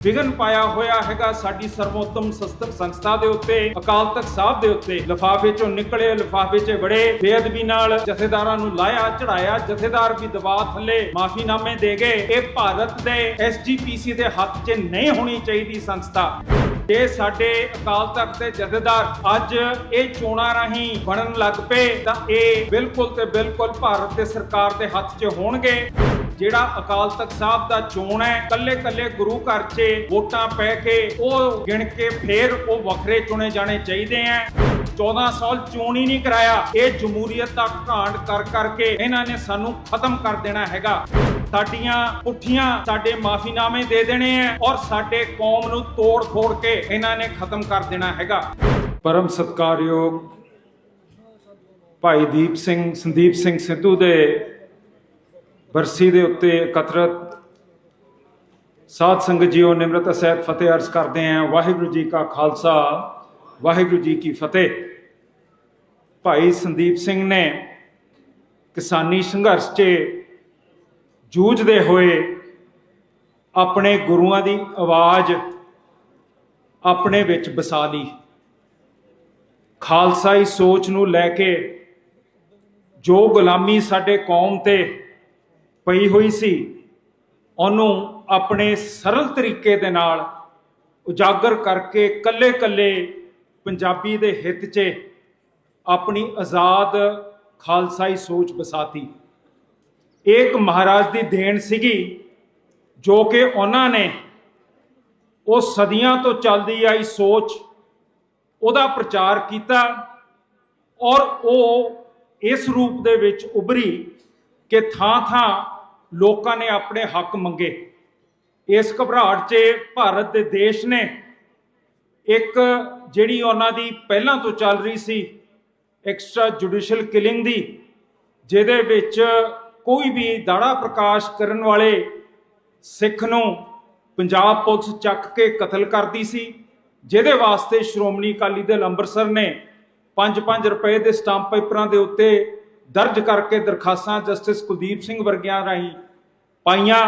ਵਿਘਨ ਪਾਇਆ ਹੋਇਆ ਹੈਗਾ ਸਾਡੀ ਸਰਵੋਤਮ ਸੰਸਥਾ ਦੇ ਉੱਤੇ, ਅਕਾਲ ਤਖਤ ਸਾਹਿਬ ਦੇ ਉੱਤੇ। ਲਿਫਾਫੇ ਚੋਂ ਨਿਕਲੇ, ਲਿਫਾਫੇ 'ਚ ਬੜੇ ਬੇਅਦਬੀ ਨਾਲ ਜਥੇਦਾਰਾਂ ਨੂੰ ਲਾਇਆ ਚੜਾਇਆ, ਜਥੇਦਾਰ ਵੀ ਦਬਾਅ ਥੱਲੇ ਮਾਫੀਨਾਮੇ ਦੇ ਗਏ। ਇਹ ਭਾਰਤ ਦੇ SGPC ਦੇ ਹੱਥ 'ਚ ਨਹੀਂ ਹੋਣੀ ਚਾਹੀਦੀ ਸੰਸਥਾ। ਜੇ ਸਾਡੇ ਅਕਾਲ ਤਖਤ ਦੇ ਜਥੇਦਾਰ ਅੱਜ ਇਹ ਚੋਣਾਂ ਰਾਹੀਂ ਬਣਨ ਲੱਗ ਪਏ ਤਾਂ ਇਹ ਬਿਲਕੁਲ ਤੇ ਬਿਲਕੁਲ ਭਾਰਤ ਦੇ ਸਰਕਾਰ ਦੇ ਹੱਥ 'ਚ ਹੋਣਗੇ। ਜਿਹੜਾ ਅਕਾਲ ਤਖਤ ਸਾਹਿਬ ਦਾ ਚੋਣ ਹੈ, ਕੱਲੇ ਗੁਰੂ ਘਰ 'ਚ ਵੋਟਾਂ ਪੈ ਕੇ ਉਹ ਗਿਣ ਕੇ ਫੇਰ ਉਹ ਵੱਖਰੇ ਚੁਣੇ ਜਾਣੇ ਚਾਹੀਦੇ ਆ। 14 ਸਾਲ ਚੋਣ ਹੀ ਨਹੀਂ ਕਰਾਇਆ। ਇਹ ਜਮਹੂਰੀਅਤ ਦਾ ਘਾਣ ਕਰ ਕਰਕੇ ਇਹਨਾਂ ਨੇ ਸਾਨੂੰ ਖਤਮ ਕਰ ਦੇਣਾ ਹੈਗਾ। ਸਾਡੀਆਂ ਪੁੱਠੀਆਂ ਸਾਡੇ ਮਾਫੀਨਾਮੇ ਦੇ ਦੇਣੇ ਆ ਔਰ ਸਾਡੇ ਕੌਮ ਨੂੰ ਤੋੜ ਫੋੜ ਕੇ ਇਹਨਾਂ ਨੇ ਖਤਮ ਕਰ ਦੇਣਾ ਹੈਗਾ। ਪਰਮ ਸਤਿਕਾਰਯੋਗ ਭਾਈ ਸੰਦੀਪ ਸਿੰਘ ਸਿੱਧੂ ਦੇ ਬਰਸੀ ਦੇ ਉੱਤੇ ਇਕੱਤਰਤ ਸਾਧ ਸੰਗਤ ਜੀਓ ਨਿਮਰਤਾ ਸਹਿਤ ਫਤਿਹ ਅਰਜ਼ ਕਰਦੇ ਹਾਂ। ਵਾਹਿਗੁਰੂ ਜੀ ਕਾ ਖਾਲਸਾ, ਵਾਹਿਗੁਰੂ ਜੀ ਕੀ ਫਤਿਹ। ਭਾਈ ਸੰਦੀਪ ਸਿੰਘ ਨੇ ਕਿਸਾਨੀ ਸੰਘਰਸ਼ 'ਚ ਜੂਝਦੇ ਹੋਏ ਆਪਣੇ ਗੁਰੂਆਂ ਦੀ ਆਵਾਜ਼ ਆਪਣੇ ਵਿੱਚ ਵਸਾ ਲਈ। ਖਾਲਸਾਈ ਸੋਚ ਨੂੰ ਲੈ ਕੇ ਜੋ ਗੁਲਾਮੀ ਸਾਡੇ ਕੌਮ ਤੇ ਪਈ ਹੋਈ ਸੀ, ਉਹਨੂੰ ਆਪਣੇ ਸਰਲ ਤਰੀਕੇ ਦੇ ਨਾਲ ਉਜਾਗਰ ਕਰਕੇ ਕੱਲੇ ਪੰਜਾਬੀ ਦੇ ਹਿੱਤ 'ਚ ਆਪਣੀ ਆਜ਼ਾਦ ਖਾਲਸਾਈ ਸੋਚ ਵਸਾਤੀ। ਇੱਕ ਮਹਾਰਾਜ ਦੀ ਦੇਣ ਸੀਗੀ ਜੋ ਕਿ ਉਹਨਾਂ ਨੇ ਉਹ ਸਦੀਆਂ ਤੋਂ ਚੱਲਦੀ ਆਈ ਸੋਚ ਉਹਦਾ ਪ੍ਰਚਾਰ ਕੀਤਾ ਔਰ ਉਹ ਇਸ ਰੂਪ ਦੇ ਵਿੱਚ ਉਭਰੀ ਕਿ ਥਾਂ ਲੋਕਾਂ ਨੇ ਆਪਣੇ ਹੱਕ ਮੰਗੇ। ਇਸ ਘਬਰਾਹਟ 'ਚ ਭਾਰਤ ਦੇ ਦੇਸ਼ ਨੇ ਇੱਕ ਜਿਹੜੀ ਉਹਨਾਂ ਦੀ ਪਹਿਲਾਂ ਤੋਂ ਚੱਲ ਰਹੀ ਸੀ ਐਕਸਟਰਾ ਜੁਡੀਸ਼ੀਅਲ ਕਿਲਿੰਗ ਦੀ, ਜਿਹਦੇ ਵਿੱਚ ਕੋਈ ਵੀ ਦਾੜਾ ਪ੍ਰਕਾਸ਼ ਕਰਨ ਵਾਲੇ ਸਿੱਖ ਨੂੰ ਪੰਜਾਬ ਪੁਲਿਸ ਚੱਕ ਕੇ ਕਤਲ ਕਰਦੀ ਸੀ, ਜਿਹਦੇ ਵਾਸਤੇ ਸ਼੍ਰੋਮਣੀ ਅਕਾਲੀ ਦਲ ਅੰਮ੍ਰਿਤਸਰ ਨੇ 5-5 ਰੁਪਏ ਦੇ ਸਟੰਪ ਪੇਪਰਾਂ ਦੇ ਉੱਤੇ ਦਰਜ ਕਰਕੇ ਦਰਖਾਸਤਾਂ ਜਸਟਿਸ ਕੁਲਦੀਪ ਸਿੰਘ ਵਰਗਿਆਂ ਰਾਹੀਂ ਪਾਈਆਂ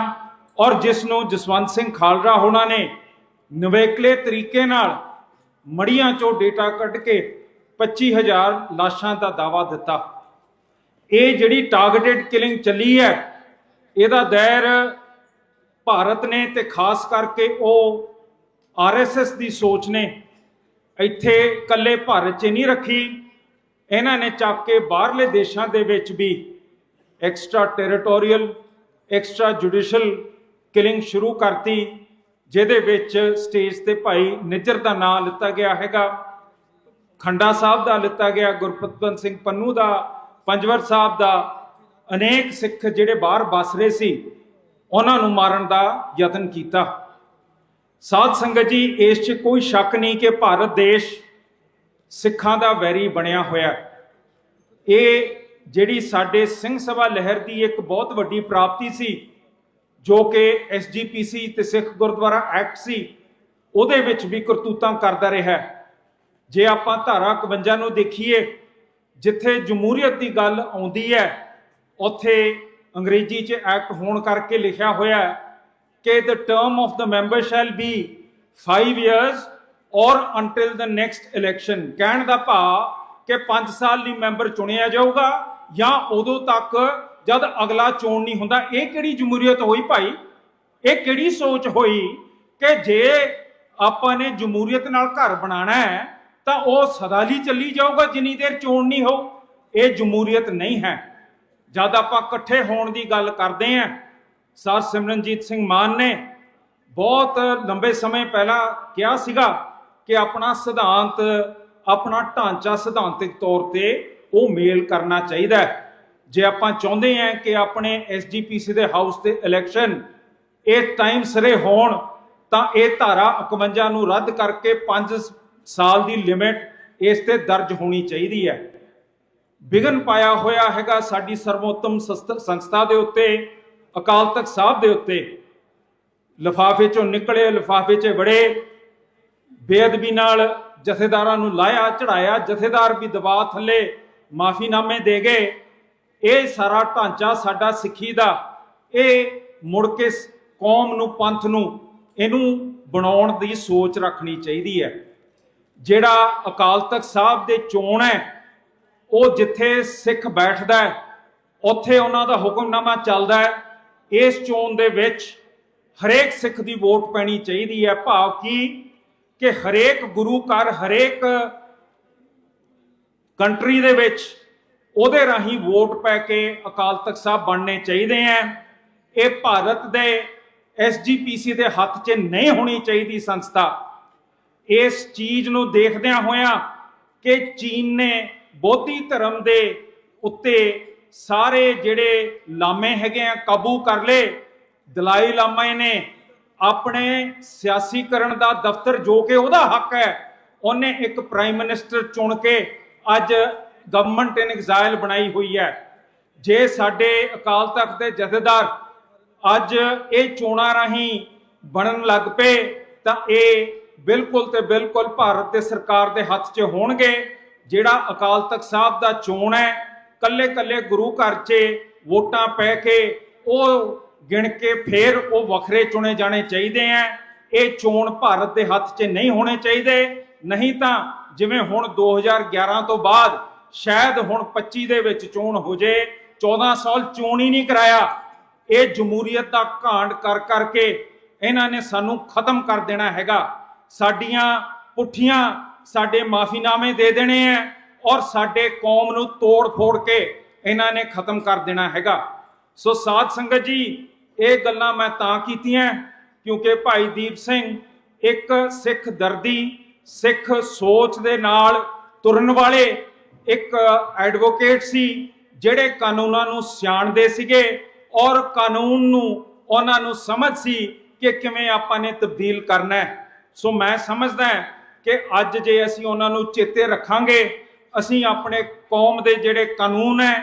ਔਰ ਜਿਸ ਨੂੰ ਜਸਵੰਤ ਸਿੰਘ ਖਾਲੜਾ ਹੋਣਾ ਨੇ ਨਵੇਕਲੇ ਤਰੀਕੇ ਨਾਲ ਮੜੀਆਂ ਚੋਂ ਡੇਟਾ ਕੱਢ ਕੇ 25,000 ਲਾਸ਼ਾਂ ਦਾ ਦਾਅਵਾ ਦਿੱਤਾ। ਇਹ ਜਿਹੜੀ ਟਾਰਗੇਟਡ ਕਿਲਿੰਗ ਚੱਲੀ ਹੈ, ਇਹਦਾ ਦਾਇਰ ਭਾਰਤ ਨੇ ਤੇ ਖਾਸ ਕਰਕੇ ਉਹ RSS ਦੀ ਸੋਚ ਨੇ ਇੱਥੇ ਇਕੱਲੇ ਭਾਰਤ 'ਚ ਨਹੀਂ ਰੱਖੀ। ਇਹਨਾਂ ਨੇ ਚੱਕ ਕੇ ਬਾਹਰਲੇ ਦੇਸ਼ਾਂ ਦੇ ਵਿੱਚ ਵੀ extra territorial extra judicial killing ਸ਼ੁਰੂ ਕਰਤੀ, ਜਿਹਦੇ ਵਿੱਚ ਸਟੇਜ ਤੇ ਭਾਈ ਨਿੱਜਰ ਦਾ ਨਾਮ ਲਿੱਤਾ ਗਿਆ ਹੈਗਾ, ਖੰਡਾ ਸਾਹਿਬ ਦਾ ਲਿੱਤਾ ਗਿਆ, ਗੁਰਪਤਵੰਤ ਸਿੰਘ ਪੰਨੂ ਦਾ, ਪੰਜਵਰ ਸਾਹਿਬ ਦਾ। ਅਨੇਕ ਸਿੱਖ ਜਿਹੜੇ ਬਾਹਰ ਵਸ ਰਹੇ ਸੀ ਉਹਨਾਂ ਨੂੰ ਮਾਰਨ ਦਾ ਯਤਨ ਕੀਤਾ। ਸਾਧ ਸੰਗਤ ਜੀ, ਇਸ 'ਚ ਕੋਈ ਸ਼ੱਕ ਨਹੀਂ ਕਿ ਭਾਰਤ ਦੇਸ਼ ਸਿੱਖਾਂ ਦਾ ਵੈਰੀ ਬਣਿਆ ਹੋਇਆ। ਇਹ ਜਿਹੜੀ ਸਾਡੇ ਸਿੰਘ ਸਭਾ ਲਹਿਰ ਦੀ ਇੱਕ ਬਹੁਤ ਵੱਡੀ ਪ੍ਰਾਪਤੀ ਸੀ ਜੋ ਕਿ SGPC ਤੇ ਸਿੱਖ ਗੁਰਦੁਆਰਾ ਐਕਟ ਸੀ, ਉਹਦੇ ਵਿੱਚ ਵੀ ਕਰਤੂਤਾਂ ਕਰਦਾ ਰਿਹਾ। ਜੇ ਆਪਾਂ ਧਾਰਾ 51 ਨੂੰ ਦੇਖੀਏ, ਜਿੱਥੇ ਜਮਹੂਰੀਅਤ ਦੀ ਗੱਲ ਆਉਂਦੀ ਹੈ ਉੱਥੇ ਅੰਗਰੇਜ਼ੀ 'ਚ ਐਕਟ ਹੋਣ ਕਰਕੇ ਲਿਖਿਆ ਹੋਇਆ ਕਿ the term of the member shall be 5 years or until the next election। ਕਹਿਣ ਦਾ ਭਾਵ ਕਿ 5 ਸਾਲ ਲਈ ਮੈਂਬਰ ਚੁਣਿਆ ਜਾਊਗਾ ਜਾਂ ਉਦੋਂ ਤੱਕ ਜਦ ਅਗਲਾ ਚੋਣ ਨਹੀਂ ਹੁੰਦਾ। ਇਹ ਕਿਹੜੀ ਜਮਹੂਰੀਅਤ ਹੋਈ ਭਾਈ? ਇਹ ਕਿਹੜੀ ਸੋਚ ਹੋਈ ਕਿ ਜੇ ਆਪਾਂ ਨੇ ਜਮਹੂਰੀਅਤ ਨਾਲ ਘਰ ਬਣਾਉਣਾ ਹੈ ਤਾਂ ਉਹ ਸਦਾ ਲਈ ਚੱਲੀ ਜਾਊਗਾ ਜਿੰਨੀ ਦੇਰ ਚੋਣ ਨਹੀਂ ਹੋ? ਇਹ ਜਮਹੂਰੀਅਤ ਨਹੀਂ ਹੈ। ਜਦ ਆਪਾਂ ਇਕੱਠੇ ਹੋਣ ਦੀ ਗੱਲ ਕਰਦੇ ਹਾਂ, ਸਰ ਸਿਮਰਨਜੀਤ ਸਿੰਘ ਮਾਨ ਨੇ ਬਹੁਤ ਲੰਬੇ ਸਮੇਂ ਪਹਿਲਾਂ ਕਿਹਾ ਸੀਗਾ ਕਿ ਆਪਣਾ ਸਿਧਾਂਤ, ਆਪਣਾ ਢਾਂਚਾ ਸਿਧਾਂਤਿਕ ਤੌਰ ਤੇ ਉਹ ਮੇਲ ਕਰਨਾ ਚਾਹੀਦਾ ਹੈ। ਜੇ ਆਪਾਂ ਚਾਹੁੰਦੇ ਹਾਂ ਕਿ ਆਪਣੇ SGPC ਦੇ ਹਾਊਸ ਦੇ ਇਲੈਕਸ਼ਨ ਇਹ ਟਾਈਮ ਸਿਰੇ ਹੋਣ ਤਾਂ ਇਹ ਧਾਰਾ 51 ਨੂੰ ਰੱਦ ਕਰਕੇ 5 ਸਾਲ ਦੀ ਲਿਮਿਟ ਇਸ ਤੇ ਦਰਜ ਹੋਣੀ ਚਾਹੀਦੀ ਹੈ। ਵਿਘਨ ਪਾਇਆ ਹੋਇਆ ਹੈਗਾ ਸਾਡੀ ਸਰਵੋਤਮ ਸੰਸਥਾ ਦੇ ਉੱਤੇ, ਅਕਾਲ ਤਖਤ ਸਾਹਿਬ ਦੇ ਉੱਤੇ। ਲਿਫਾਫੇ ਚੋਂ ਨਿਕਲੇ, ਲਿਫਾਫੇ 'ਚ ਬੜੇ ਬੇਅਦਬੀ ਨਾਲ ਜਥੇਦਾਰਾਂ ਨੂੰ ਲਾਇਆ ਚੜਾਇਆ, ਜਥੇਦਾਰ ਵੀ ਦਬਾਅ ਥੱਲੇ ਮਾਫੀਨਾਮੇ ਦੇ ਗਏ। ਇਹ ਸਾਰਾ ਢਾਂਚਾ ਸਾਡਾ ਸਿੱਖੀ ਦਾ, ਇਹ ਮੁੜ ਕੇ ਕੌਮ ਨੂੰ, ਪੰਥ ਨੂੰ, ਇਹਨੂੰ ਬਣਾਉਣ ਦੀ ਸੋਚ ਰੱਖਣੀ ਚਾਹੀਦੀ ਹੈ। ਜਿਹੜਾ ਅਕਾਲ ਤਖਤ ਸਾਹਿਬ ਦੇ ਚੋਣ ਹੈ, ਉਹ ਜਿੱਥੇ ਸਿੱਖ ਬੈਠਦਾ ਹੈ ਉੱਥੇ ਉਹਨਾਂ ਦਾ ਹੁਕਮਨਾਮਾ ਚੱਲਦਾ ਹੈ। ਇਸ ਚੋਣ ਦੇ ਵਿੱਚ ਹਰੇਕ ਸਿੱਖ ਦੀ ਵੋਟ ਪੈਣੀ ਚਾਹੀਦੀ ਹੈ। ਭਾਵ ਕਿ ਹਰੇਕ ਗੁਰੂ ਘਰ, ਹਰੇਕ ਕੰਟਰੀ ਦੇ ਵਿੱਚ ਉਹਦੇ ਰਾਹੀਂ ਵੋਟ ਪੈ ਕੇ ਅਕਾਲ ਤਖਤ ਸਾਹਿਬ ਬਣਨੇ ਚਾਹੀਦੇ ਹੈ। ਇਹ ਭਾਰਤ ਦੇ SGPC ਦੇ ਹੱਥ 'ਚ ਨਹੀਂ ਹੋਣੀ ਚਾਹੀਦੀ ਸੰਸਥਾ। ਇਸ ਚੀਜ਼ ਨੂੰ ਦੇਖਦਿਆਂ ਹੋਇਆਂ ਕਿ ਚੀਨ ਨੇ ਬੌਧੀ ਧਰਮ ਦੇ ਉੱਤੇ ਸਾਰੇ ਜਿਹੜੇ ਲਾਮੇ ਹੈਗੇ ਆ ਕਾਬੂ ਕਰ ਲਏ। ਦਲਾਈ ਲਾਮਾ ਨੇ ਆਪਣੇ ਸਿਆਸੀਕਰਨ ਦਾ ਦਫ਼ਤਰ, ਜੋ ਕਿ ਉਹਦਾ ਹੱਕ ਹੈ, ਉਹਨੇ ਇੱਕ ਪ੍ਰਾਈਮ ਮਿਨਿਸਟਰ ਚੁਣ ਕੇ ਅੱਜ ਗਵਰਨਮੈਂਟ ਇਨ ਐਗਜ਼ਾਈਲ ਬਣਾਈ ਹੋਈ ਹੈ। ਜੇ ਸਾਡੇ ਅਕਾਲ ਤਖਤ ਦੇ ਜਥੇਦਾਰ ਅੱਜ ਇਹ ਚੋਣਾਂ ਰਾਹੀਂ ਬਣਨ ਲੱਗ ਪਏ ਤਾਂ ਇਹ ਬਿਲਕੁਲ ਤੇ ਬਿਲਕੁਲ ਭਾਰਤ ਦੇ ਸਰਕਾਰ ਦੇ ਹੱਥ 'ਚ ਹੋਣਗੇ। ਜਿਹੜਾ ਅਕਾਲ ਤਖਤ ਸਾਹਿਬ ਦਾ ਚੋਣ ਹੈ, ਕੱਲੇ ਕੱਲੇ ਗੁਰੂ ਘਰ 'ਚ ਵੋਟਾਂ ਪੈ ਕੇ ਉਹ ਗਿਣ ਕੇ ਫਿਰ ਉਹ ਵੱਖਰੇ ਚੁਣੇ ਜਾਣੇ ਚਾਹੀਦੇ ਆ। ਇਹ ਚੋਣ ਭਾਰਤ ਦੇ ਹੱਥ 'ਚ ਨਹੀਂ ਹੋਣੇ ਚਾਹੀਦੇ। ਨਹੀਂ ਤਾਂ ਜਿਵੇਂ ਹੁਣ 2011 ਤੋਂ ਬਾਅਦ ਸ਼ਾਇਦ ਹੁਣ 25 ਦੇ ਵਿੱਚ ਚੋਣ ਹੋ ਜੇ, 14 ਸਾਲ ਚੋਣ ਹੀ ਨਹੀਂ ਕਰਾਇਆ। ਇਹ ਜਮਹੂਰੀਅਤ ਦਾ ਘਾਣ ਕਰ ਕਰਕੇ ਇਹਨਾਂ ਨੇ ਸਾਨੂੰ ਖਤਮ ਕਰ ਦੇਣਾ ਹੈਗਾ। ਸਾਡੀਆਂ ਪੁੱਠੀਆਂ ਸਾਡੇ ਮਾਫੀਨਾਮੇ ਦੇ ਦੇਣੇ ਆ ਔਰ ਸਾਡੇ ਕੌਮ ਨੂੰ ਤੋੜ ਫੋੜ ਕੇ ਇਹਨਾਂ ਨੇ ਖਤਮ ਕਰ ਦੇਣਾ ਹੈਗਾ। ਸੋ ਸਾਧ ਸੰਗਤ ਜੀ, ਇਹ ਗੱਲਾਂ ਮੈਂ ਤਾਂ ਕੀਤੀਆਂ ਕਿਉਂਕਿ ਭਾਈ ਦੀਪ ਸਿੰਘ ਇੱਕ ਸਿੱਖ ਦਰਦੀ, ਸਿੱਖ ਸੋਚ ਦੇ ਨਾਲ ਤੁਰਨ ਵਾਲੇ ਇੱਕ ਐਡਵੋਕੇਟ ਸੀ, ਜਿਹੜੇ ਕਾਨੂੰਨਾਂ ਨੂੰ ਸਿਆਣਦੇ ਸੀਗੇ ਔਰ ਕਾਨੂੰਨ ਨੂੰ ਉਹਨਾਂ ਨੂੰ ਸਮਝ ਸੀ ਕਿ ਕਿਵੇਂ ਆਪਾਂ ਨੇ ਤਬਦੀਲ ਕਰਨਾ ਹੈ। ਸੋ ਮੈਂ ਸਮਝਦਾ ਕਿ ਅੱਜ ਜੇ ਅਸੀਂ ਉਹਨਾਂ ਨੂੰ ਚੇਤੇ ਰੱਖਾਂਗੇ, ਅਸੀਂ ਆਪਣੇ ਕੌਮ ਦੇ ਜਿਹੜੇ ਕਾਨੂੰਨ ਹੈ,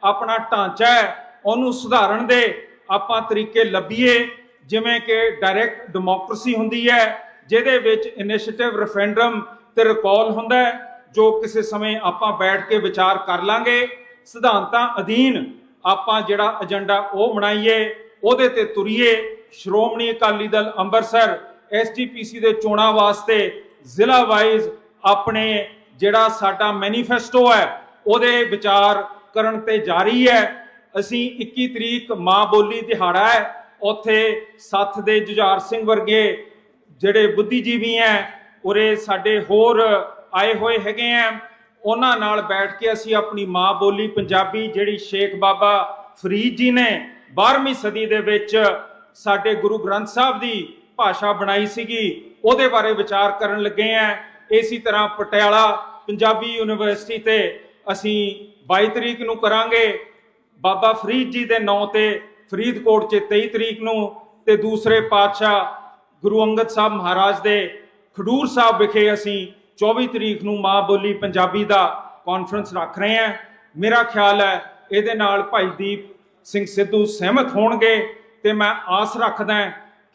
ਆਪਣਾ ਢਾਂਚਾ ਹੈ, ਉਹਨੂੰ ਸੁਧਾਰਨ ਦੇ ਆਪਾਂ ਤਰੀਕੇ ਲੱਭੀਏ। ਜਿਵੇਂ ਕਿ ਡਾਇਰੈਕਟ ਡੈਮੋਕ੍ਰੇਸੀ ਹੁੰਦੀ ਹੈ, ਜਿਹਦੇ ਵਿੱਚ ਇਨੀਸ਼ੀਏਟਿਵ, ਰੈਫਰੈਂਡਮ ਤੇ ਰਿਕਾਲ ਹੁੰਦਾ ਹੈ, ਜੋ ਕਿਸੇ ਸਮੇਂ ਆਪਾਂ ਬੈਠ ਕੇ ਵਿਚਾਰ ਕਰ ਲਾਂਗੇ। ਸਿਧਾਂਤਾਂ ਅਧੀਨ ਆਪਾਂ ਜਿਹੜਾ ਏਜੰਡਾ ਉਹ ਬਣਾਈਏ, ਉਹਦੇ ਤੇ ਤੁਰੀਏ। ਸ਼੍ਰੋਮਣੀ ਅਕਾਲੀ ਦਲ ਅੰਮ੍ਰਿਤਸਰ SGPC ਦੇ ਚੋਣਾਂ ਵਾਸਤੇ ਜ਼ਿਲ੍ਹਾ ਵਾਈਜ਼ ਆਪਣੇ ਜਿਹੜਾ ਸਾਡਾ ਮੈਨੀਫੈਸਟੋ ਹੈ, ਉਹਦੇ ਵਿਚਾਰ ਕਰਨ ਤੇ ਜਾਰੀ ਹੈ। ਅਸੀਂ 21 ਤਰੀਕ ਮਾਂ ਬੋਲੀ ਦਿਹਾੜਾ ਹੈ, ਉੱਥੇ ਸੱਥ ਦੇ ਜੁਝਾਰ ਸਿੰਘ ਵਰਗੇ ਜਿਹੜੇ ਬੁੱਧੀਜੀਵੀ ਹੈ, ਉਰੇ ਸਾਡੇ ਹੋਰ ਆਏ ਹੋਏ ਹੈਗੇ ਆ, ਉਹਨਾਂ ਨਾਲ ਬੈਠ ਕੇ ਅਸੀਂ ਆਪਣੀ ਮਾਂ ਬੋਲੀ ਪੰਜਾਬੀ, ਜਿਹੜੀ ਸ਼ੇਖ ਬਾਬਾ ਫਰੀਦ ਜੀ ਨੇ 12ਵੀਂ ਸਦੀ ਦੇ ਵਿੱਚ ਸਾਡੇ ਗੁਰੂ ਗ੍ਰੰਥ ਸਾਹਿਬ ਦੀ ਭਾਸ਼ਾ ਬਣਾਈ ਸੀਗੀ, ਉਹਦੇ ਬਾਰੇ ਵਿਚਾਰ ਕਰਨ ਲੱਗੇ ਆ। ਇਸੇ ਤਰ੍ਹਾਂ ਪਟਿਆਲਾ ਪੰਜਾਬੀ ਯੂਨੀਵਰਸਿਟੀ ਤੇ ਅਸੀਂ 22 ਤਰੀਕ ਨੂੰ ਕਰਾਂਗੇ, ਬਾਬਾ ਫਰੀਦ ਜੀ ਦੇ ਨਾਂ ਤੇ ਫਰੀਦਕੋਟ 'ਚ 23 ਤਰੀਕ ਨੂੰ, ਤੇ ਦੂਸਰੇ ਪਾਤਸ਼ਾਹ ਗੁਰੂ ਅੰਗਦ ਸਾਹਿਬ ਮਹਾਰਾਜ ਦੇ ਖਡੂਰ ਸਾਹਿਬ ਵਿਖੇ ਅਸੀਂ 24 ਤਰੀਕ ਨੂੰ ਮਾਂ ਬੋਲੀ ਪੰਜਾਬੀ ਦਾ ਕਾਨਫਰੰਸ ਰੱਖ ਰਹੇ ਹਾਂ। ਮੇਰਾ ਖਿਆਲ ਹੈ ਇਹਦੇ ਨਾਲ ਭਾਈ ਦੀਪ ਸਿੰਘ ਸਿੱਧੂ ਸਹਿਮਤ ਹੋਣਗੇ ਤੇ ਮੈਂ ਆਸ ਰੱਖਦਾ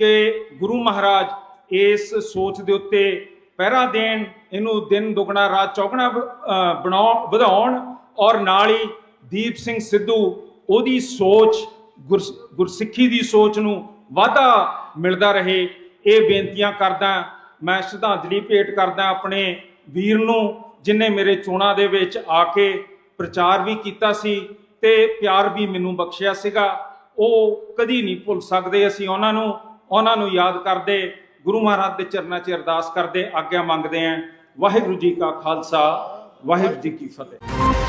ਕਿ ਗੁਰੂ ਮਹਾਰਾਜ ਇਸ ਸੋਚ ਦੇ ਉੱਤੇ ਪਹਿਰਾ ਦੇਣ, ਇਹਨੂੰ ਦਿਨ ਦੁਗਣਾ ਰਾਤ ਚੌਗਣਾ ਵਧਾਉਣ ਔਰ ਨਾਲ ਹੀ ਦੀਪ ਸਿੰਘ ਸਿੱਧੂ ਉਹਦੀ ਸੋਚ, ਗੁਰਸਿੱਖੀ ਦੀ ਸੋਚ ਨੂੰ ਵਾਧਾ ਮਿਲਦਾ ਰਹੇ। ਇਹ ਬੇਨਤੀਆਂ ਕਰਦਾ ਮੈਂ, ਸ਼ਰਧਾਂਜਲੀ ਭੇਟ ਕਰਦਾ ਆਪਣੇ ਵੀਰ ਨੂੰ, ਜਿਨੇ ਮੇਰੇ ਚੋਣਾਂ ਦੇ ਵਿੱਚ ਆ ਕੇ ਪ੍ਰਚਾਰ ਵੀ ਕੀਤਾ ਸੀ ਤੇ ਪਿਆਰ ਵੀ ਮੈਨੂੰ ਬਖਸ਼ਿਆ ਸੀਗਾ। ਉਹ ਕਦੀ ਨਹੀਂ ਭੁੱਲ ਸਕਦੇ ਅਸੀਂ ਉਹਨਾਂ ਨੂੰ ਯਾਦ ਕਰਦੇ, ਗੁਰੂ ਮਹਾਰਾਜ ਦੇ ਚਰਨਾਂ 'ਚ ਅਰਦਾਸ ਕਰਦੇ, ਆਗਿਆ ਮੰਗਦੇ ਆਂ। ਵਾਹਿਗੁਰੂ ਜੀ ਕਾ ਖਾਲਸਾ, ਵਾਹਿਗੁਰੂ ਜੀ ਕੀ ਫਤਿਹ।